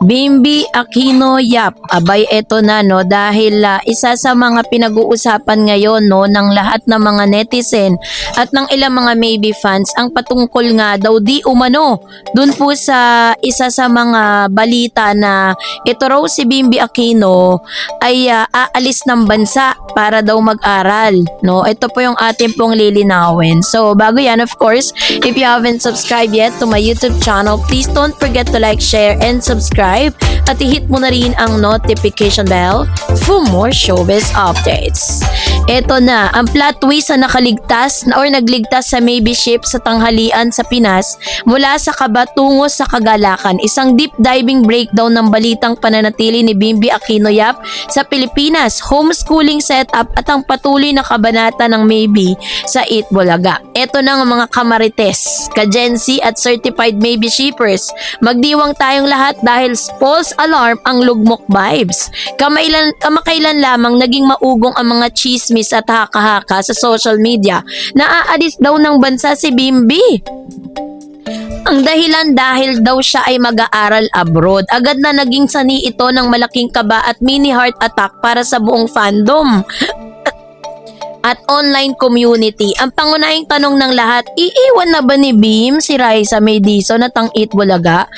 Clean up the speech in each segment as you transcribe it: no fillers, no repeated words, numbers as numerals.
Bimbi Aquino Yap, abay eto na no dahil isa sa mga pinag-uusapan ngayon no ng lahat ng mga netizen at ng ilang mga maybe fans ang patungkol nga daw di umano dun po sa isa sa mga balita na ito raw si Bimbi Aquino ay aalis ng bansa para daw mag-aral no. Ito po yung ating pong lilinawin. So bago yan, of course, if you haven't subscribed yet to my YouTube channel, please don't forget to like, share and subscribe at i-hit mo na rin ang notification bell for more showbiz updates. Ito na, ang plot twist na nakaligtas or nagligtas sa maybe ship sa tanghalian sa Pinas mula sa kaba tungo sa kagalakan. Isang deep diving breakdown ng balitang pananatili ni Bimbi Aquino Yap sa Pilipinas, homeschooling setup at ang patuloy na kabanata ng maybe sa Eat Bulaga. Ito na ang mga kamarites, ka-Gen Z at certified maybe shippers. Magdiwang tayong lahat dahil false alarm ang lugmok vibes. Kamakailan lamang naging maugong ang mga chismis at haka-haka sa social media na aalis daw ng bansa si Bimbi. Ang dahilan dahil daw siya ay mag-aaral abroad. Agad na naging sani ito ng malaking kaba at mini heart attack para sa buong fandom at online community. Ang pangunahing tanong ng lahat, iiwan na ba ni Bim si Raisa May Dizon at ang Eat Bulaga?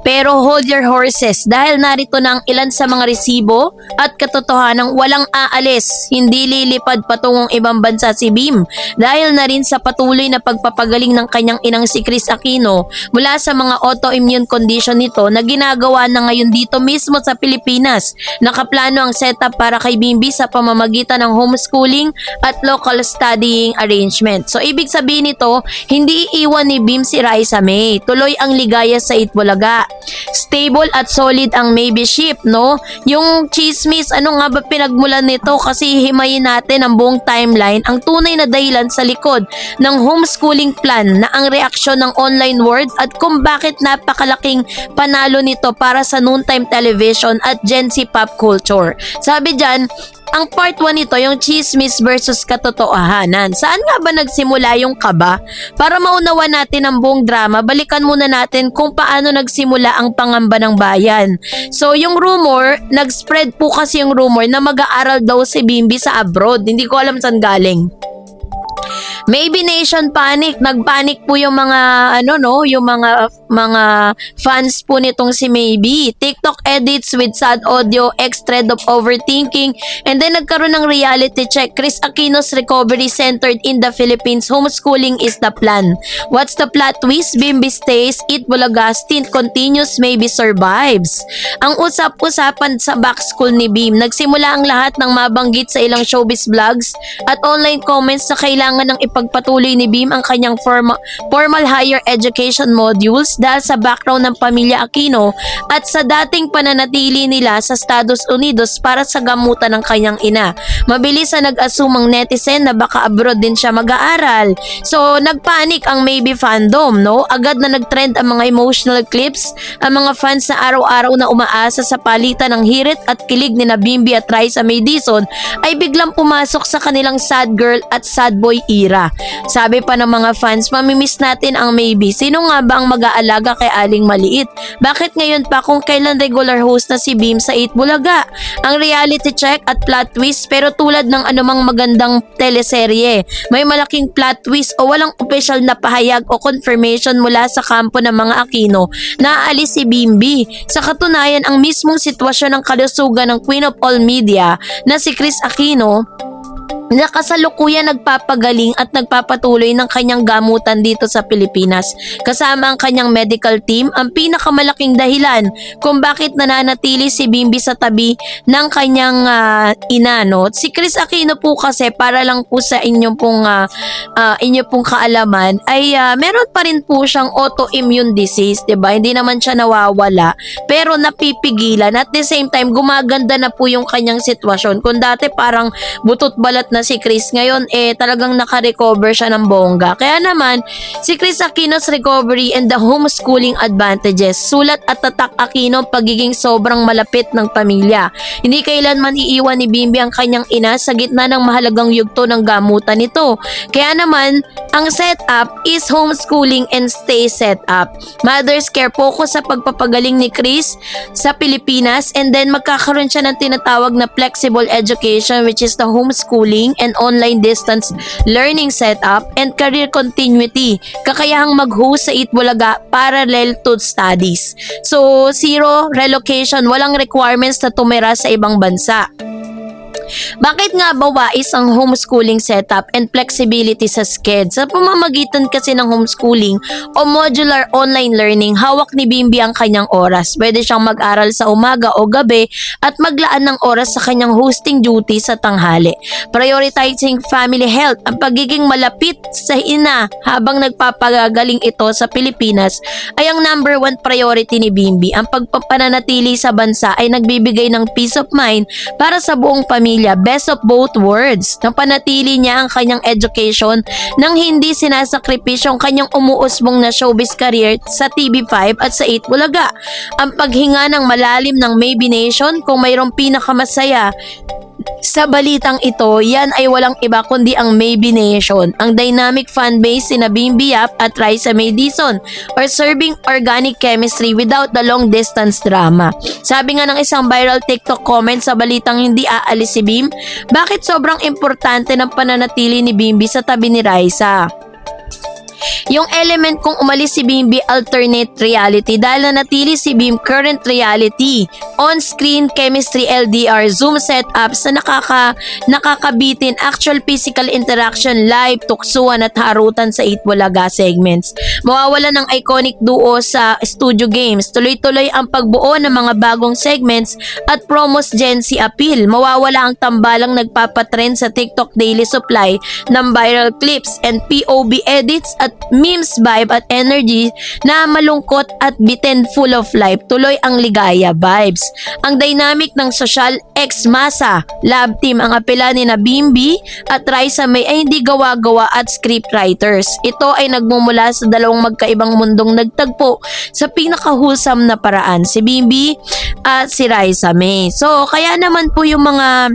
Pero hold your horses dahil narito na ang ilan sa mga resibo at katotohanang walang aalis, hindi lilipad patungong ibang bansa si Bim dahil na rin sa patuloy na pagpapagaling ng kanyang inang si Kris Aquino mula sa mga autoimmune condition nito na ginagawa na ngayon dito mismo sa Pilipinas. Nakaplano ang setup para kay Bimbi sa pamamagitan ng homeschooling at local studying arrangement. So ibig sabihin nito, hindi iiwan ni Bim si Raisa May. Tuloy ang ligaya sa Eat Bulaga. Stable at solid ang maybe ship, no? Yung chismis, ano nga ba pinagmulan nito? Kasi himayin natin ang buong timeline, ang tunay na dahilan sa likod ng homeschooling plan na ang reaksyon ng online world at kung bakit napakalaking panalo nito para sa noontime television at Gen Z pop culture. Sabi dyan, ang part 1 nito, yung chismis versus katotohanan. Saan nga ba nagsimula yung kaba? Para maunawa natin ang buong drama, balikan muna natin kung paano nagsimula ang pangamba ng bayan. So, yung rumor, nag-spread po kasi yung rumor na mag-aaral daw si Bimbi sa abroad. Hindi ko alam saan galing. Maybe Nation panic, nagpanic po yung mga yung mga fans po nitong si Maybe. TikTok edits with sad audio, thread of overthinking, and then nagkaroon ng reality check. Kris Aquino's recovery centered in the Philippines. Homeschooling is the plan. What's the plot twist? Bimbi stays, Eat Bulaga stint continues, Maybe survives. Ang usap-usapan sa back school ni Bim, nagsimula ang lahat ng mabanggit sa ilang showbiz vlogs at online comments na kailangan ng ipagpatuloy ni Bim ang kanyang formal higher education modules dahil sa background ng pamilya Aquino at sa dating pananatili nila sa Estados Unidos para sa gamutan ng kanyang ina. Mabilis na nag-assume ang netizen na baka abroad din siya mag-aaral. So, nagpanik ang maybe fandom, no? Agad na nagtrend ang mga emotional clips, ang mga fans na araw-araw na umaasa sa palitan ng hirit at kilig ni Bimbi at Raisa May Dizon ay biglang pumasok sa kanilang sad girl at sad boy era. Sabi pa ng mga fans, mamimiss natin ang Maybe. Sino nga ba ang mag-aalaga kay Aling Maliit? Bakit ngayon pa kung kailan regular host na si Bim sa Eat Bulaga? Ang reality check at plot twist, pero tulad ng anumang magandang teleserye, may malaking plot twist o walang official na pahayag o confirmation mula sa kampo ng mga Aquino na aalis si Bimbi. Sa katunayan, ang mismong sitwasyon ng kalusugan ng Queen of All Media na si Kris Aquino na kasalukuyan nagpapagaling at nagpapatuloy ng kanyang gamutan dito sa Pilipinas. Kasama ang kanyang medical team, ang pinakamalaking dahilan kung bakit nananatili si Bimbi sa tabi ng kanyang ina, no? Si Kris Aquino po kasi, para lang po sa inyong pong kaalaman, ay meron pa rin po siyang autoimmune disease, 'di ba? Hindi naman siya nawawala, pero napipigilan. At the same time, gumaganda na po yung kanyang sitwasyon. Kung dati parang butot balat na na si Chris. Ngayon, talagang naka-recover siya ng bongga. Kaya naman, si Chris Aquino's recovery and the homeschooling advantages. Sulat at tatak Aquino pagiging sobrang malapit ng pamilya. Hindi kailanman iiwan ni Bimbi ang kanyang ina sa gitna ng mahalagang yugto ng gamutan nito. Kaya naman, ang setup is homeschooling and stay setup. Mother's care focus sa pagpapagaling ni Chris sa Pilipinas, and then magkakaroon siya ng tinatawag na flexible education, which is the homeschooling and online distance learning setup and career continuity. Kakayahang mag-host sa Itbulaga parallel to studies. So, zero relocation, walang requirements na tumira sa ibang bansa. Bakit nga ba wais ang homeschooling setup and flexibility sa SCED? Sa pamamagitan kasi ng homeschooling o modular online learning, hawak ni Bimbi ang kanyang oras. Pwede siyang mag-aral sa umaga o gabi at maglaan ng oras sa kanyang hosting duty sa tanghali. Prioritizing family health, ang pagiging malapit sa ina habang nagpapagaling ito sa Pilipinas ay ang number 1 priority ni Bimbi. Ang pagpapananatili sa bansa ay nagbibigay ng peace of mind para sa buong pamilya. Best of both worlds. Napanatili niya ang kanyang education nang hindi sinasakripisyo ang kanyang umuusbong na showbiz career sa TV5 at sa 8 Bulaga. Ang paghinga ng malalim ng Maybe Nation, kung mayroong pinakamasaya sa balitang ito, yan ay walang iba kundi ang Maybe Nation, ang dynamic fanbase sina Bimbi Yap at Raisa May Dizon, or serving organic chemistry without the long distance drama. Sabi nga ng isang viral TikTok comment sa balitang hindi aalis si Bim, bakit sobrang importante ng pananatili ni Bimbi sa tabi ni Raisa? Yung element kung umalis si Bimbi, alternate reality, dahil nanatili si Bim current reality, on-screen chemistry LDR, Zoom setups na nakakabitin, actual physical interaction, live, tuksuan at harutan sa 8 Bulaga segments. Mawawala ng iconic duo sa studio games, tuloy-tuloy ang pagbuo ng mga bagong segments at promos Gen Z appeal. Mawawala ang tambalang nagpapatrend sa TikTok daily supply ng viral clips and POV edits at memes vibe at energy na malungkot at bitin full of life. Tuloy ang ligaya vibes. Ang dynamic ng social ex-masa love team ang apela ni na Bimbi at Raisa May ay hindi gawa-gawa at scriptwriters. Ito ay nagmumula sa dalawang magkaibang mundong nagtagpo sa pinakahulsam na paraan, si Bimbi at si Raisa May. So, kaya naman po yung mga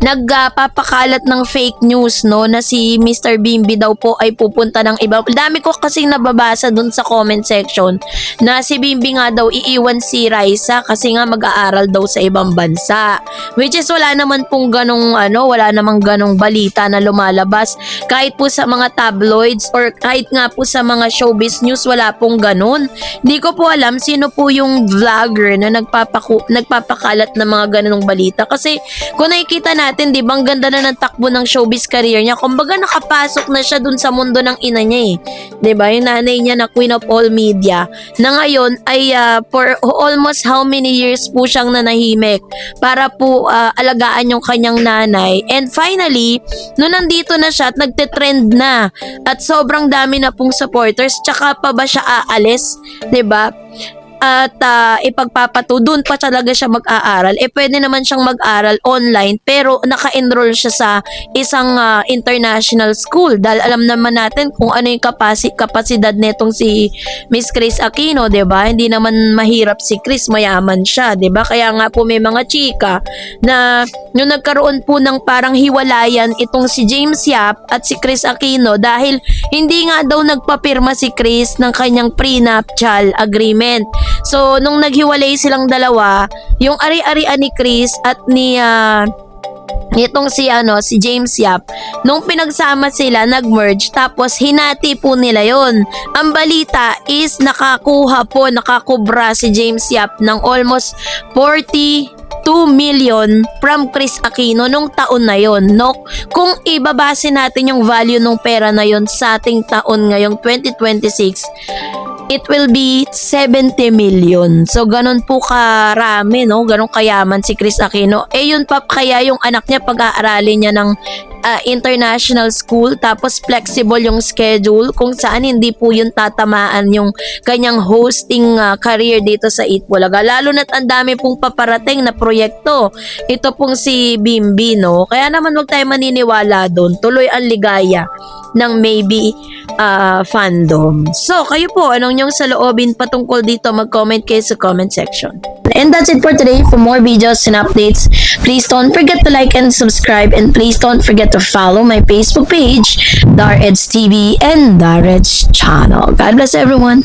nagpapakalat ng fake news, no, na si Mr. Bimbi daw po ay pupunta ng iba. Dami ko kasing nababasa dun sa comment section na si Bimbi nga daw iiwan si Raisa kasi nga mag-aaral daw sa ibang bansa. Which is wala naman pong wala namang ganong balita na lumalabas. Kahit po sa mga tabloids or kahit nga po sa mga showbiz news, wala pong ganon. Hindi ko po alam sino po yung vlogger na nagpapakalat ng mga ganong balita. Kasi kung nakikita natin, di ba, ang ganda na ng takbo ng showbiz career niya. Kumbaga nakapasok na siya dun sa mundo ng ina niya eh. Di ba? Yung nanay niya na queen of all media na ngayon ay for almost how many years po siyang nanahimik para po alagaan yung kanyang nanay. And finally, nung nandito na siya at nagte-trend na at sobrang dami na pong supporters, tsaka pa ba siya aalis? Di ba? At doon pa talaga siya mag-aaral. Pwede naman siyang mag-aral online pero naka-enroll siya sa isang international school dahil alam naman natin kung ano yung kapasidad netong si Miss Chris Aquino, 'di ba? Hindi naman mahirap si Chris, mayaman siya, 'di ba? Kaya nga po may mga chika na yung nagkaroon po ng parang hiwalayan itong si James Yap at si Chris Aquino dahil hindi nga daw nagpapirma si Chris ng kanyang prenuptial agreement. So, nung naghiwalay silang dalawa, yung ari-arian ni Chris at ni nitong si James Yap, nung pinagsama sila, nag-merge, tapos hinati po nila yon. Ang balita is nakakubra si James Yap ng almost 42 million from Chris Aquino nung taon na yon, no? Kung ibabase natin yung value ng pera na yon sa ating taon ngayong 2026, it will be 70 million. So, ganun po karami, no? Ganun kayaman si Chris Aquino. Yun pa kaya yung anak niya pag-aaralin niya ng international school, tapos flexible yung schedule kung saan hindi po yun tatamaan yung kanyang hosting career dito sa Eat Bulaga. Lalo na't ang dami pong paparating na proyekto. Ito pong si Bimbi, no? Kaya naman wag tayo maniniwala doon. Tuloy ang ligaya ng maybe fandom. So, kayo po, anong nyong saloobin patungkol dito? Mag-comment kayo sa comment section. And that's it for today. For more videos and updates, please don't forget to like and subscribe, and please don't forget to follow my Facebook page, Dareds TV and Dareds channel. God bless everyone.